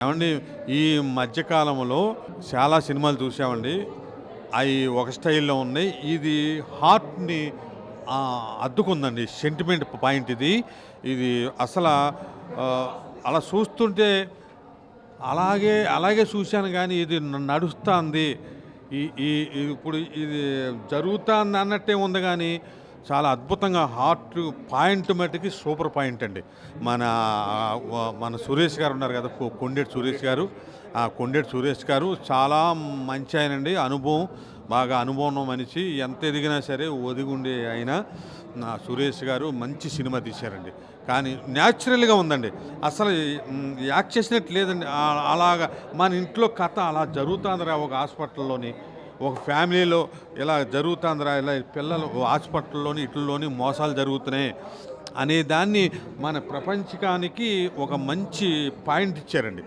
ఏవండి, ఈ మధ్యకాలంలో చాలా సినిమాలు చూసామండి. అయి ఒక స్టైల్‌లో ఉన్నాయి. ఇది హార్ట్‌ని అద్దుకుందండి. సెంటిమెంట్ పాయింట్ ఇది. ఇది అసలా ఆహ్, అలా చూస్తుంటే అలాగే చూశాను గానీ, ఇది నడుస్తాంది. ఈ ఈ ఇప్పుడు ఇది జరుగుతాంది అన్నట్టే ఉంది గానీ, చాలా అద్భుతంగా హార్ట్ పాయింట్ మట్టుకి సూపర్ పాయింట్ అండి. మన మన సురేష్ గారు ఉన్నారు కదా! కొండేటి సురేష్ గారు. ఆ కొండేటి సురేష్ గారు చాలా మంచి ఆయనండి. బాగా అనుభవం ఉన్న మనిషి. ఎంత ఎదిగినా సరే ఒదిగుండే ఆయన. సురేష్ గారు మంచి సినిమా తీశారండి. కానీ న్యాచురల్‌గా ఉందండి. అసలు యాక్ట్ చేసినట్టు లేదండి. అలాగా మన ఇంట్లో కథ అలా జరుగుతాందిరా ఒక హాస్పిటల్‌లోని. ఒక ఫ్యామిలీలో ఇలా జరుగుతాందిరా, ఇలా పిల్లలు హాస్పిటల్‌లోని ఈటిల్లోని మోసాలు జరుగుతున్నాయి అనే దాన్ని మన ప్రపంచకానికి ఒక మంచి పాయింట్ ఇచ్చారండి.